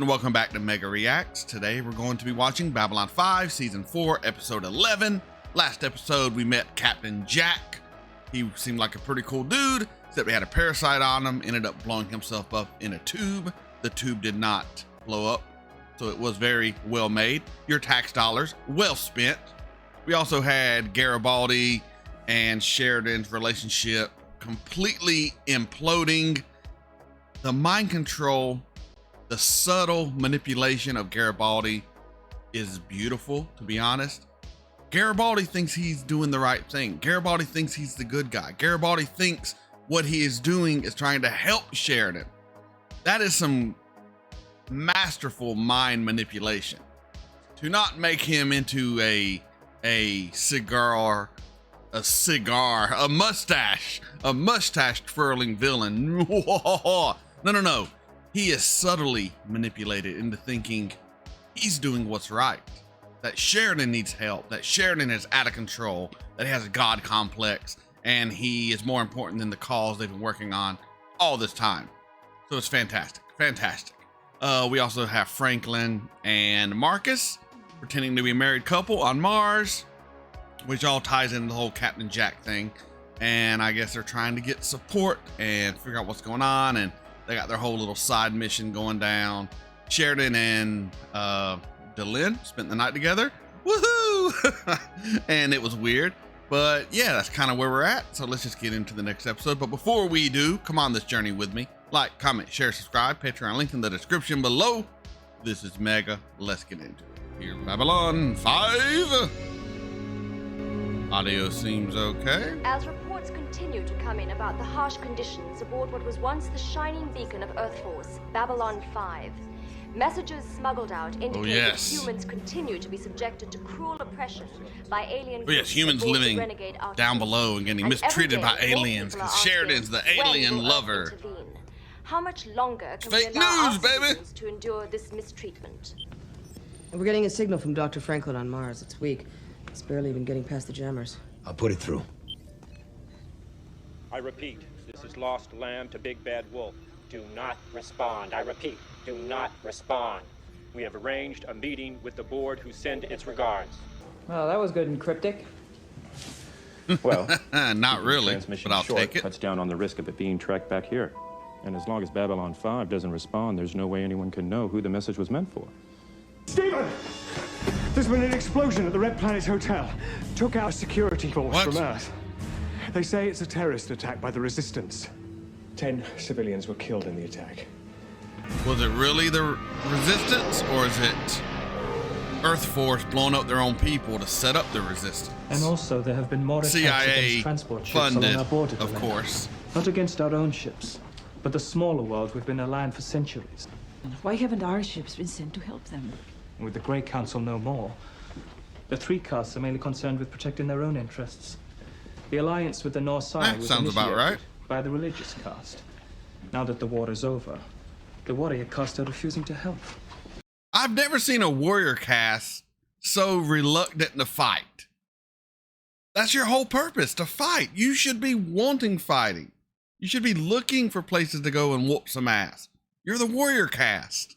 and welcome back to Mega Reacts. Today we're going to be watching Babylon 5 Season 4 Episode 11. Last episode we met Captain Jack. He seemed like a pretty cool dude, except he had a parasite on him, ended up blowing himself up in a tube. The tube did not blow up, so it was very well made. Your tax dollars well spent. We also had Garibaldi and Sheridan's relationship completely imploding. The mind control, the subtle manipulation of Garibaldi is beautiful, to be honest. Garibaldi thinks he's doing the right thing. Garibaldi thinks he's the good guy. Garibaldi thinks what he is doing is trying to help Sheridan. That is some masterful mind manipulation. To not make him into a mustache twirling villain. No. He is subtly manipulated into thinking he's doing what's right, that Sheridan needs help, that Sheridan is out of control, that he has a God complex, and he is more important than the cause they've been working on all this time. So it's fantastic. We also have Franklin and Marcus pretending to be a married couple on Mars, which all ties into the whole Captain Jack thing. And I guess they're trying to get support and figure out what's going on, and they got their whole little side mission going down. Sheridan and Delin spent the night together. Woohoo! And it was weird, but yeah, that's kind of where we're at. So let's just get into the next episode. But before we do, come on this journey with me. Like, comment, share, subscribe. Patreon link in the description below. This is Mega. Let's get into it. Here, Babylon 5. Audio seems okay. As reports continue to come in about the harsh conditions aboard what was once the shining beacon of Earth Force, Babylon 5, messages smuggled out indicate that humans continue to be subjected to cruel oppression by alien groups. Humans living down below and getting mistreated by aliens because Sheridan's the alien lover. How much longer can Fake we allow news, baby, to endure this mistreatment? We're getting a signal from Dr. Franklin on Mars. It's weak. It's barely even getting past the jammers. I'll put it through. I repeat, this is Lost Lamb to Big Bad Wolf. Do not respond. I repeat, do not respond. We have arranged a meeting with the board who send its regards. Well, that was good and cryptic. Well, not really, transmission but I'll short take it. Cuts down on the risk of it being tracked back here. And as long as Babylon 5 doesn't respond, there's no way anyone can know who the message was meant for. Stephen! There's been an explosion at the Red Planet Hotel. Took our security force from Earth. They say it's a terrorist attack by the Resistance. 10 civilians were killed in the attack. Was it really the Resistance, or is it Earth Force blowing up their own people to set up the Resistance? And also, there have been more attacks CIA against transport ships funded, along our border. of course. Not against our own ships, but the smaller world we've been aligned for centuries. Why haven't our ships been sent to help them? With the Grey Council no more, the three castes are mainly concerned with protecting their own interests. The alliance with the North side was sounds about initiated right. by the religious caste. Now that the war is over, the warrior caste are refusing to help. I've never seen a warrior caste so reluctant to fight. That's your whole purpose, to fight. You should be wanting fighting. You should be looking for places to go and whoop some ass. You're the warrior caste.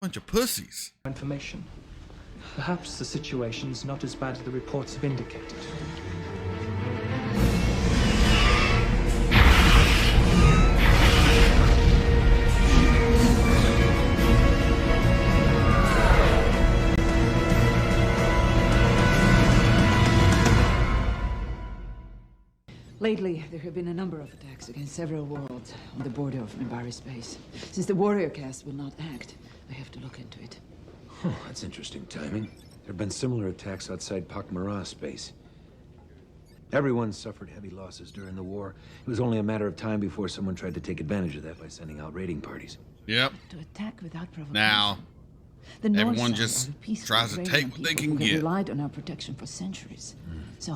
Bunch of pussies. Information. Perhaps the situation's not as bad as the reports have indicated. Lately, there have been a number of attacks against several worlds on the border of Minbari space. Since the warrior caste will not act, I have to look into it. That's interesting timing. There have been similar attacks outside Pakmara space. Everyone suffered heavy losses during the war. It was only a matter of time before someone tried to take advantage of that by sending out raiding parties. Yep. To attack without provocation. Now, the North everyone side just are the peaceful, tries to take what they can who get. relied on our protection for centuries. So,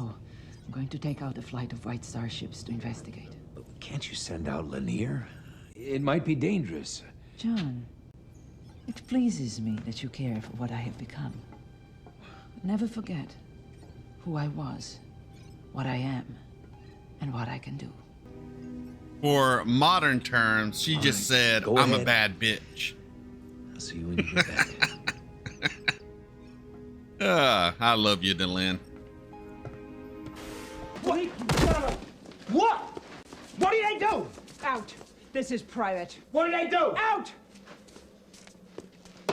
I'm going to take out a flight of white starships to investigate. Can't you send out Lanier? It might be dangerous. John, it pleases me that you care for what I have become. Never forget who I was, what I am, and what I can do. For modern terms, she just said, Go I'm ahead. a bad bitch. I'll see you when you get back. I love you, Delenn. What? What did I do? Out. This is private. What did I do? Out!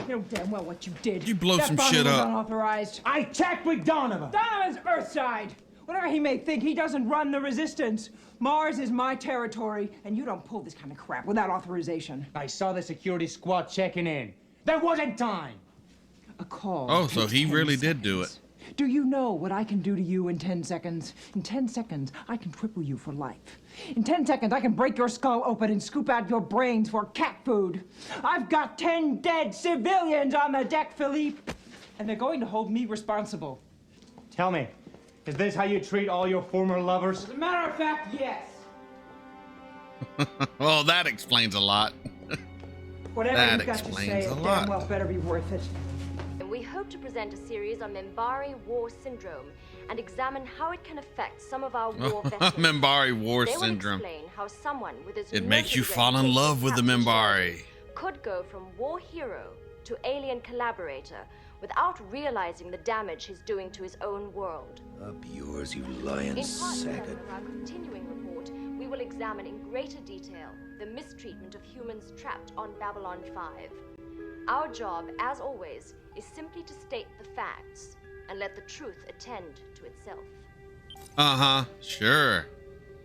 You know damn well what you did. You blow That some bombing shit was up. Unauthorized. I checked with Donovan. Donovan's Earthside. Whatever he may think, he doesn't run the Resistance. Mars is my territory, and you don't pull this kind of crap without authorization. I saw the security squad checking in. There wasn't time. A call. Oh, so takes he 10 really did do seconds. Do you know what I can do to you in 10 seconds? In 10 seconds, I can cripple you for life. In 10 seconds, I can break your skull open and scoop out your brains for cat food. I've got 10 dead civilians on the deck, Philippe. And they're going to hold me responsible. Tell me, is this how you treat all your former lovers? As a matter of fact, yes. Well, that explains a lot. Whatever That you've got to explains say, a it lot. damn well better be worth it. And we hope to present a series on Minbari War Syndrome and examine how it can affect some of our war veterans. Minbari War They will Syndrome. explain how someone with as It makes you noted fall in reputation love with the Captain Minbari. Sheridan could go from war hero to alien collaborator without realizing the damage he's doing to his own world. Up yours, you lying In part sack 7 of... of our continuing report, we will examine in greater detail the mistreatment of humans trapped on Babylon 5. Our job, as always, is simply to state the facts and let the truth attend to itself. Uh-huh. Sure.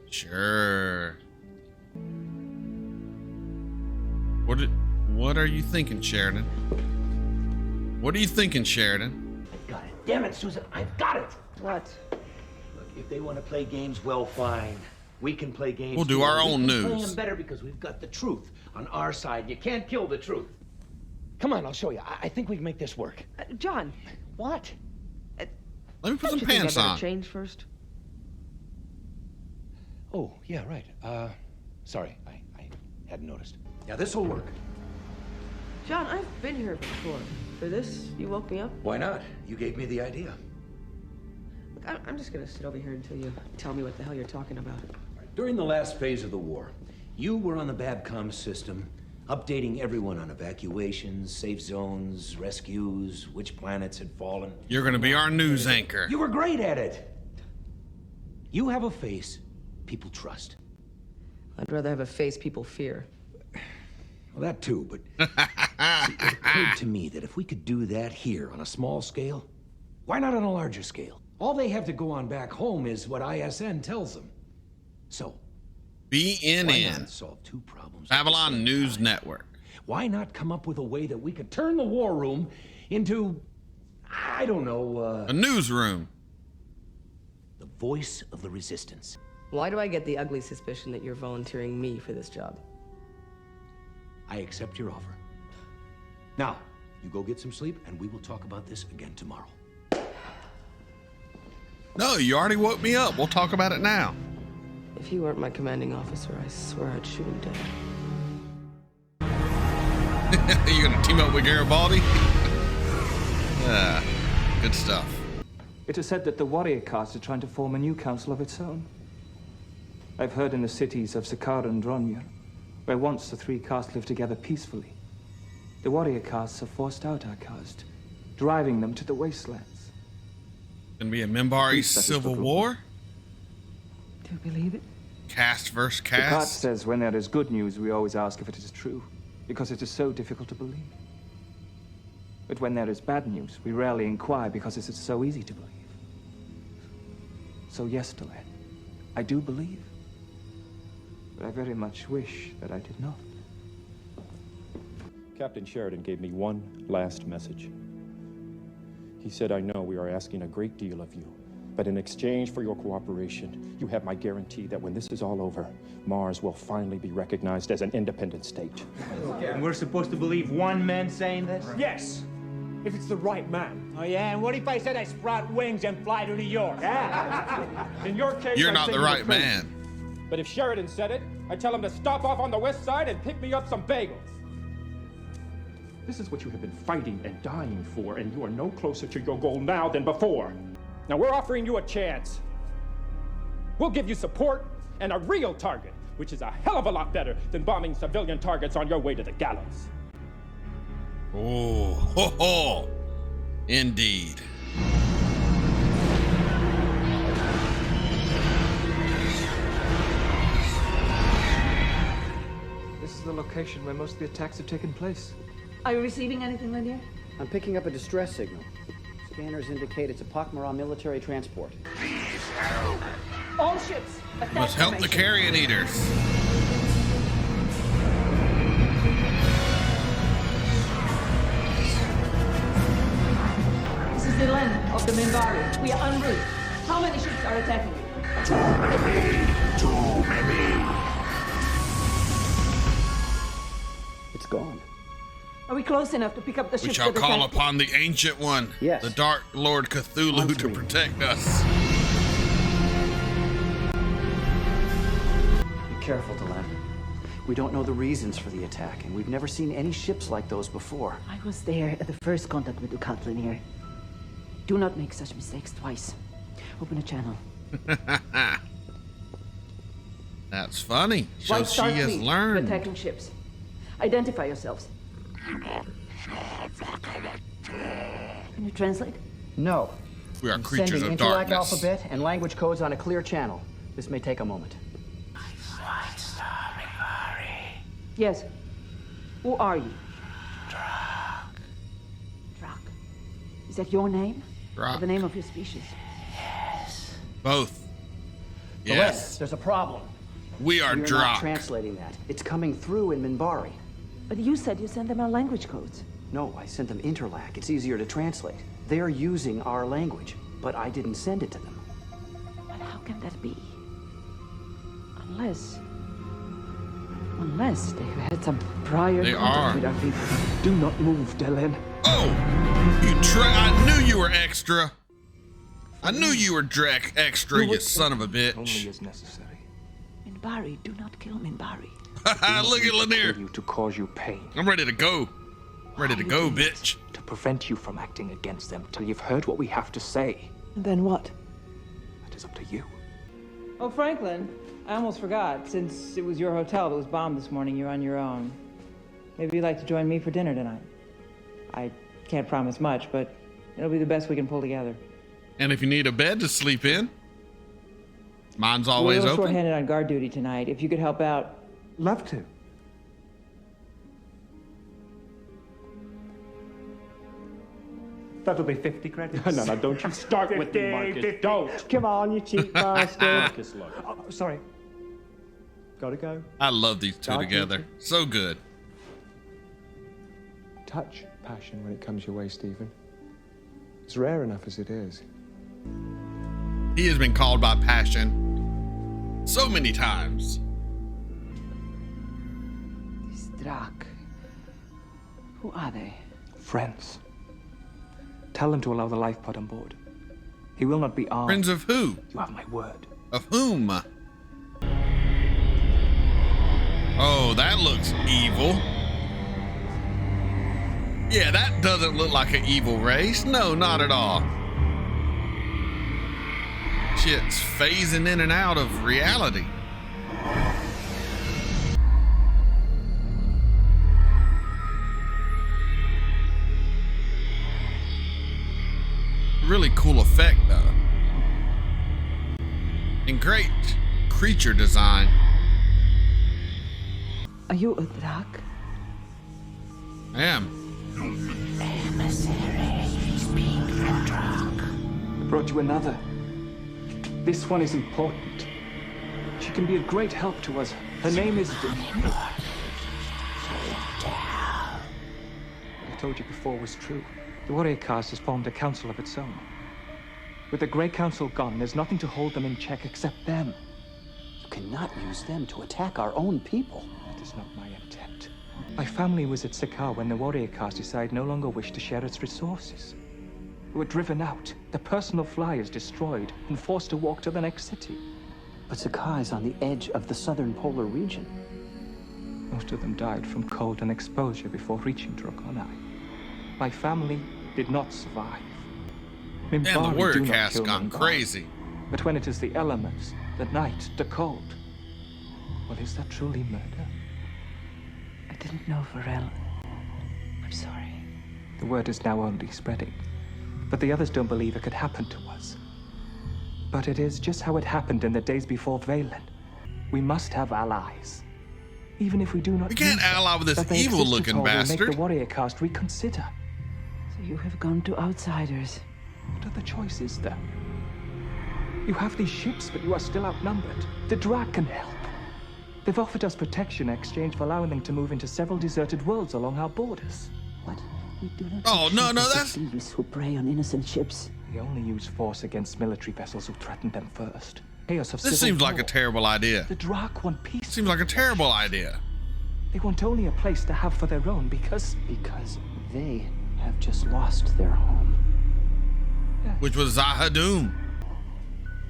Sure. What are you thinking, Sheridan? What are you thinking, Sheridan? I've got it. Damn it, Susan, I've got it. What? Look, if they want to play games, well, fine. We can play games. We'll do too. our We own can play news. them better because we've got the truth on our side. You can't kill the truth. Come on, I'll show you. I think we can make this work. John, What? Let me put don't some you think pants I better on. change first? Oh, yeah, right. Sorry, I hadn't noticed. Yeah, this'll work. John, I've been here before. For this, you woke me up? Why not? You gave me the idea. Look, I'm just gonna sit over here until you tell me what the hell you're talking about. During the last phase of the war, you were on the Babcom system, updating everyone on evacuations, safe zones, rescues, which planets had fallen. You're gonna be our news anchor. You were great at it. You have a face people trust. I'd rather have a face people fear. Well, that too, but see, it occurred to me that if we could do that here on a small scale, why not on a larger scale? All they have to go on back home is what ISN tells them. So, why BNN. not solve two problems? Babylon News Network. Why not come up with a way that we could turn the war room into, I don't know, A newsroom. the voice of the resistance? Why do I get the ugly suspicion that you're volunteering me for this job? I accept your offer. Now, you go get some sleep, and we will talk about this again tomorrow. No, you already woke me up. We'll talk about it now. If you weren't my commanding officer, I swear I'd shoot him dead. You gonna team up with Garibaldi? Good stuff. It is said that the warrior caste are trying to form a new council of its own. I've heard in the cities of Sakar and Dronyr, where once the three castes lived together peacefully, the warrior castes have forced out our caste, driving them to the wastelands. Gonna be a Minbari That is civil the war? Do you believe it? Caste versus The caste caste? says when there is good news, we always ask if it is true, because it is so difficult to believe. But when there is bad news, we rarely inquire because it is so easy to believe. So yes, Delenn, I do believe. But I very much wish that I did not. Captain Sheridan gave me one last message. He said, I know we are asking a great deal of you, but in exchange for your cooperation, you have my guarantee that when this is all over, Mars will finally be recognized as an independent state. And we're supposed to believe one man saying this? Yes, if it's the right man. Oh, yeah? And what if I said I sprout wings and fly to New York? Yeah. In your case, You're I'd not say the you were right crazy. man. But if Sheridan said it, I'd tell him to stop off on the west side and pick me up some bagels. This is what you have been fighting and dying for, and you are no closer to your goal now than before. Now we're offering you a chance. We'll give you support and a real target, which is a hell of a lot better than bombing civilian targets on your way to the gallows. Oh, ho, ho. Indeed. This is the location where most of the attacks have taken place. Are you receiving anything, Lydia? I'm picking up a distress signal. Scanners indicate it's a Pakmara military transport. Please help. All ships. Must help the carrion eaters. This is the land of the Minbari. We are en route. How many ships are attacking you? Too many. It's gone. Are we close enough to pick up the ships? We shall call upon the Ancient One, yes, the Dark Lord Cthulhu, to protect us. Be careful, Delenn. We don't know the reasons for the attack, and we've never seen any ships like those before. I was there at the first contact with Ukatlan here. Do not make such mistakes twice. Open a channel. That's funny. White Shows Star she has Fleet learned. attacking ships. Identify yourselves. Can you translate? No. We are I'm creatures sending of interact darkness. alphabet and language codes on a clear channel. This may take a moment. Yes. Who are you? Drac. Drac. Is that your name? Drac. Or the name of your species? Both. Yes. Yes. There's a problem. We are We're Drac. not translating that. It's coming through in Minbari. But you said you sent them our language codes. No, I sent them interlac. It's easier to translate. They're using our language, but I didn't send it to them. But how can that be? Unless they've had some prior contact with our people. Do not move, Delenn. Oh! I knew you were extra. I knew you were Drac extra, you son of a bitch. Only as necessary. Minbari, do not kill Minbari. Look at Lanier. You to cause you pain. I'm ready to go. Ready to go, bitch. To prevent you from acting against them till you've heard what we have to say. And then what? That is up to you. Oh, Franklin, I almost forgot. Since it was your hotel that was bombed this morning, you're on your own. Maybe you'd like to join me for dinner tonight. I can't promise much, but it'll be the best we can pull together. And if you need a bed to sleep in, mine's always We're a little open. short-handed on guard duty tonight. If you could help out. Love to. That'll be 50 credits. No, don't you start with me, Marcus. Don't. Come on, you cheap bastard. Marcus, look. Oh, sorry. Gotta go. I love these two together. So good. Touch passion when it comes your way, Stephen. It's rare enough as it is. He has been called by passion so many times. These Drac. Who are they? Friends. Tell them to allow the life pod on board. He will not be armed. Friends of who? You have my word. Of whom? Oh, that looks evil. Yeah, that doesn't look like an evil race. No, not at all. Shit's phasing in and out of reality. Really cool effect, though. And great creature design. Are you a Drac? I am. Emissary, speak for Drac. I brought you another. This one is important. She can be a great help to us. Her name is... What I told you before was true. The warrior caste has formed a council of its own. With the Grey Council gone, there's nothing to hold them in check except them. You cannot use them to attack our own people. That is not my intent. My family was at Sakaar when the warrior caste decided no longer wished to share its resources. We were driven out, their personal flyers destroyed, and forced to walk to the next city. But Sakaar is on the edge of the southern polar region. Most of them died from cold and exposure before reaching Draconai. My family did not survive. And the Minbari warrior do not caste kill gone Minbari. crazy. But when it is the elements, the night, the cold, well, is that truly murder? I didn't know, Varel. I'm sorry. The word is now only spreading. But the others don't believe it could happen to us. But it is just how it happened in the days before Valen. We must have allies. Even if we do not. We can't ally with this evil-looking bastard. Make the warrior caste reconsider. So you have gone to outsiders. What other choice is there? You have these ships, but you are still outnumbered. The Drac can help. They've offered us protection in exchange for allowing them to move into several deserted worlds along our borders. What? We do not. Oh, no, that's thieves who prey on innocent ships. They only use force against military vessels who threaten them first. Chaos of this civil seems like war. a terrible idea. The Drac want peace. Seems like a terrible idea. They want only a place to have for their own because they have just lost their home. Which was Zahadum.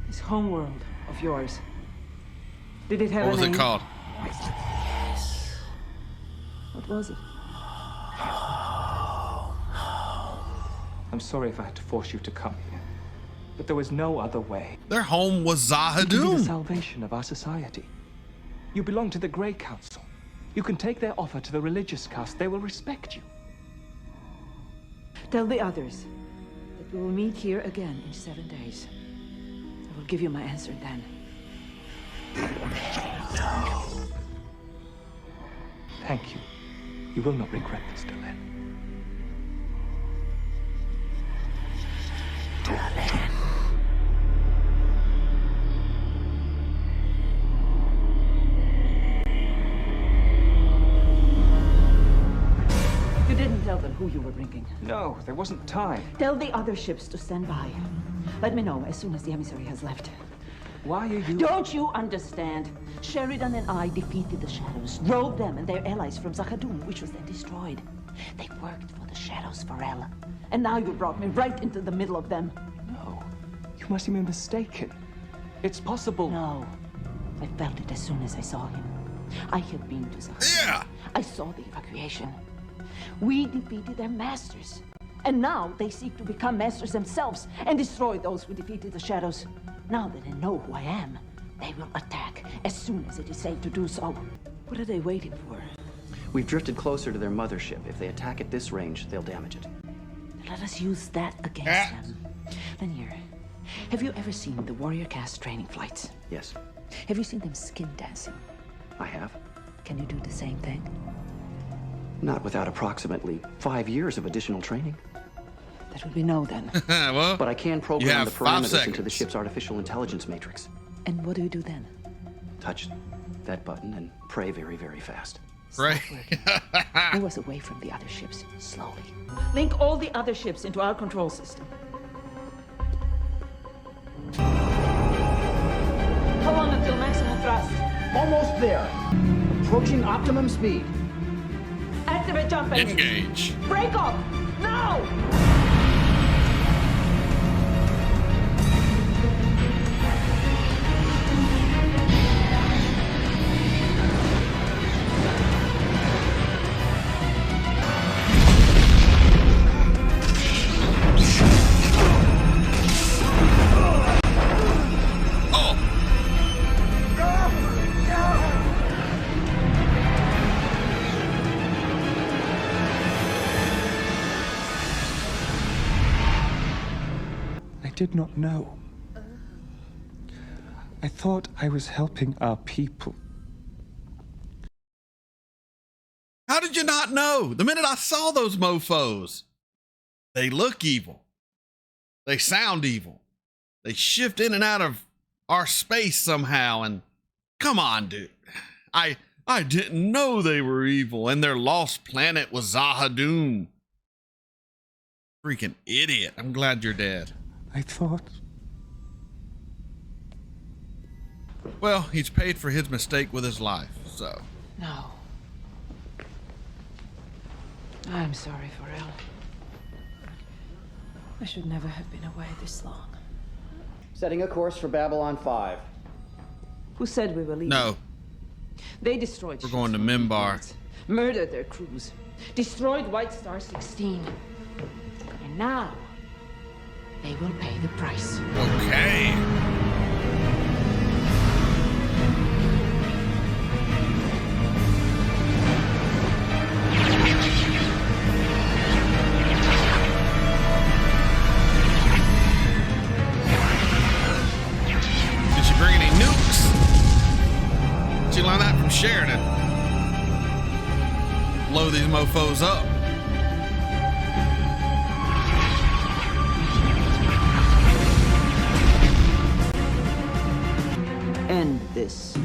This homeworld of yours. Did it have What was a name? it called? What was it? I'm sorry if I had to force you to come here, but there was no other way. Their home was You can be the Zahadum. salvation of our society. You belong to the Grey Council. You can take their offer to the religious caste. They will respect you. Tell the others that we will meet here again in 7 days. I will give you my answer then. Thank you. You will not regret this, Dylan. You didn't tell them who you were bringing. No, there wasn't time. Tell the other ships to stand by. Let me know as soon as the emissary has left. Why are you... Don't you understand? Sheridan and I defeated the Shadows, drove them and their allies from Zahadum, which was then destroyed. They worked for the Shadows forever. And now you brought me right into the middle of them. No, you must have been mistaken. It's possible... No, I felt it as soon as I saw him. I had been to Zahadum. Yeah. I saw the evacuation. We defeated their masters. And now they seek to become masters themselves and destroy those who defeated the Shadows. Now that they know who I am, they will attack as soon as it is safe to do so. What are they waiting for? We've drifted closer to their mothership. If they attack at this range, they'll damage it. Let us use that against them. Lanier, have you ever seen the warrior caste training flights? Yes. Have you seen them skin dancing? I have. Can you do the same thing? Not without approximately 5 years of additional training. That would be no then. Well, but I can you program have the 5 parameters seconds. into the ship's artificial intelligence matrix. And what do you do then? Touch that button and pray very, very fast. Right. Move us away from the other ships, slowly. Link all the other ships into our control system. How long until maximum thrust? Almost there. Approaching optimum speed. Activate jump engine. Engage. Break off! Now! I did not know. I thought I was helping our people. How did you not know? The minute I saw those mofos, they look evil. They sound evil. They shift in and out of our space somehow. And come on, dude. I didn't know they were evil, and their lost planet was Zahadum. Freaking idiot. I'm glad you're dead. I thought... Well, he's paid for his mistake with his life, so. No. I'm sorry, Pharrell. I should never have been away this long. Setting a course for Babylon 5. Who said we were leaving? No. They destroyed We're ships going to from Minbar. Earth, murdered their crews, destroyed White Star 16. And now, they will pay the price. Okay. from Sheridan. Blow these mofos up. End this.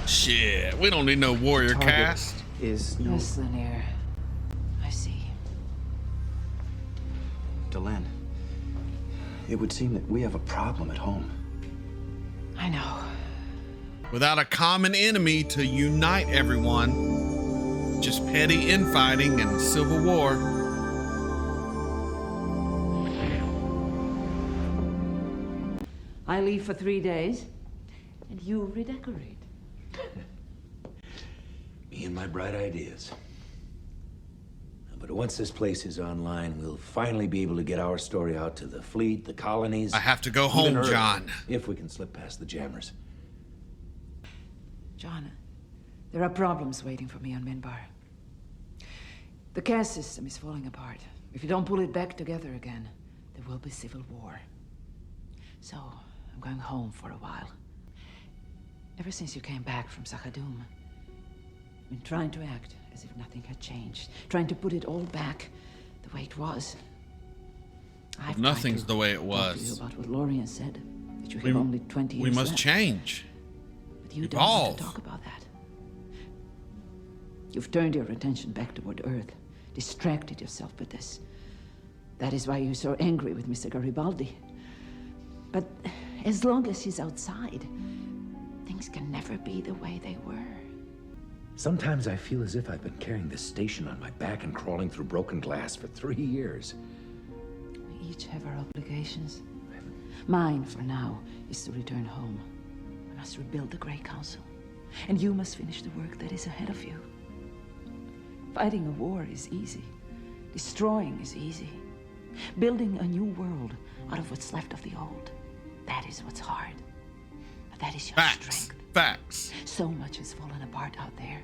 Shit, we don't need no warrior cast. Is no... Yes, Lanier. I see. Delenn, it would seem that we have a problem at home. I know. Without a common enemy to unite everyone, just petty infighting and civil war. I leave for 3 days, and you redecorate. Me and my bright ideas. But once this place is online, we'll finally be able to get our story out to the fleet, the colonies. I have to go home, Earth, John. If we can slip past the jammers. John, there are problems waiting for me on Minbar. The caste system is falling apart. If you don't pull it back together again, there will be civil war. So, I'm going home for a while. Ever since you came back from Sakhadoum, I've been trying to act as if nothing had changed. Trying to put it all back the way it was. Nothing's the way it Talk to was. you about what Lorien said, that you have only 20 years We must left. change. But you Evolve. don't want to talk about that. You've turned your attention back toward Earth, distracted yourself with this. That is why you're so angry with Mr. Garibaldi. But as long as he's outside, things can never be the way they were. Sometimes I feel as if I've been carrying this station on my back and crawling through broken glass for 3 years. We each have our obligations. Mine, for now, is to return home. I must rebuild the Grey Council. And you must finish the work that is ahead of you. Fighting a war is easy. Destroying is easy. Building a new world out of what's left of the old, that is what's hard. But that is your strength. Facts. So much has fallen apart out there.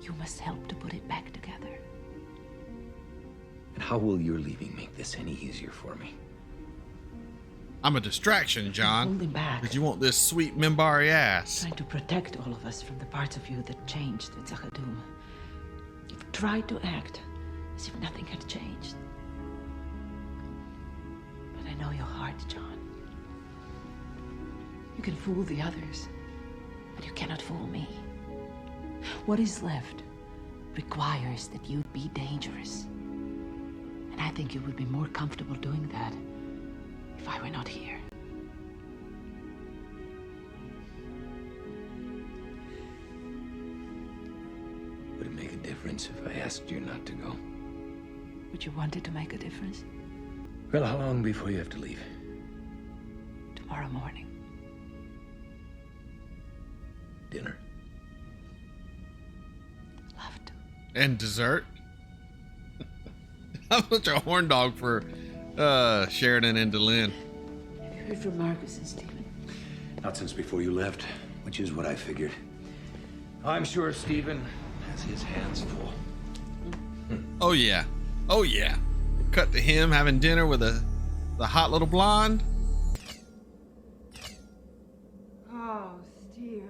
You must help to put it back together. And how will your leaving make this any easier for me? I'm a distraction, John. Holding back. Because you want this sweet Minbari ass. Trying to protect all of us from the parts of you that changed at Sakhadoum. You've tried to act as if nothing had changed. But I know your heart, John. You can fool the others, but you cannot fool me. What is left requires that you be dangerous. And I think you would be more comfortable doing that if I were not here. Would it make a difference if I asked you not to go? Would you want it to make a difference? Well, how long before you have to leave? Tomorrow morning. Dinner? Love to. And dessert. I'm such a horn dog for Sheridan and Delenn. Have you heard from Marcus and Stephen? Not since before you left, which is what I figured. I'm sure Stephen has his hands full. Oh yeah. Oh yeah. Cut to him having dinner with the hot little blonde. Oh, Stephen.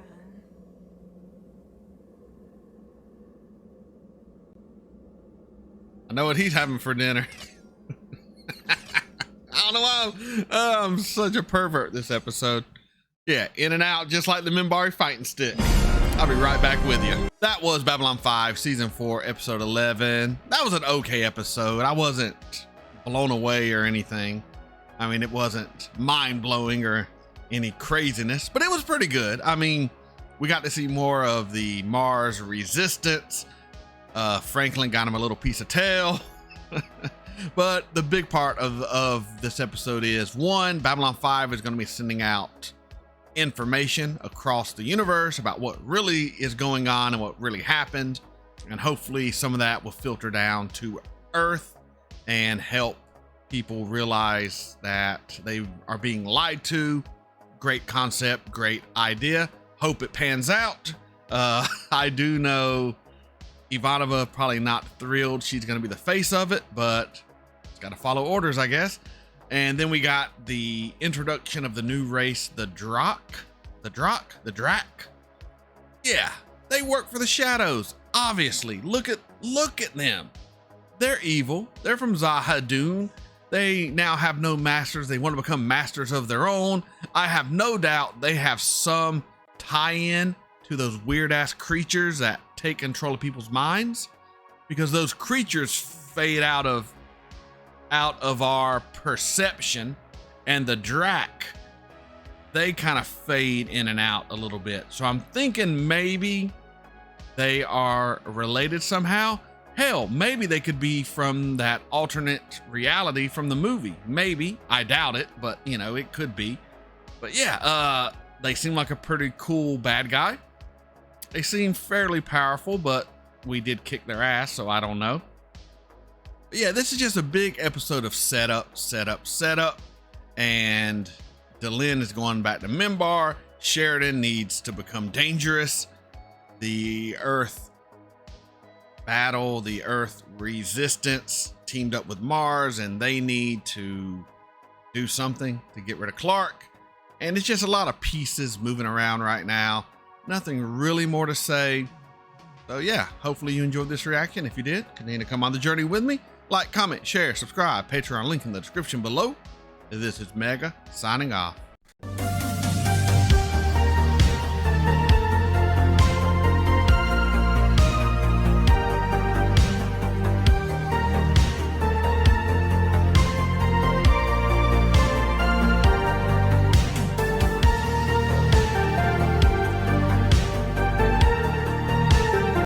I know what he's having for dinner. I don't know why I'm such a pervert this episode. Yeah, in and out, just like the Minbari fighting stick. I'll be right back with you. That was Babylon 5, Season 4, Episode 11. That was an okay episode. I wasn't blown away or anything. I mean, it wasn't mind-blowing or any craziness, but it was pretty good. I mean, we got to see more of the Mars resistance. Franklin got him a little piece of tail. But the big part of this episode is, one, Babylon 5 is going to be sending out information across the universe about what really is going on and what really happened. And hopefully some of that will filter down to Earth and help people realize that they are being lied to. Great concept, great idea. Hope it pans out. I do know Ivanova probably not thrilled she's going to be the face of it, but it's got to follow orders, I guess. And then we got the introduction of the new race, the Drac. The Drac. Yeah, they work for the Shadows. Obviously, look at them. They're evil. They're from Zahadun. They now have no masters. They want to become masters of their own. I have no doubt they have some tie-in to those weird-ass creatures that take control of people's minds, because those creatures fade out of our perception, and the Drac, they kind of fade in and out a little bit. So I'm thinking maybe they are related somehow. Hell, maybe they could be from that alternate reality from the movie. Maybe. I doubt it, but you know, it could be. But yeah, they seem like a pretty cool bad guy. They seem fairly powerful, but we did kick their ass, so I don't know. But yeah, this is just a big episode of setup. And Delenn is going back to Minbar. Sheridan needs to become dangerous. The Earth battle, the Earth resistance teamed up with Mars, and they need to do something to get rid of Clark. And it's just a lot of pieces moving around right now. Nothing really more to say. So yeah, hopefully you enjoyed this reaction. If you did, continue to come on the journey with me. Like, comment, share, subscribe, Patreon link in the description below. This is Mega signing off.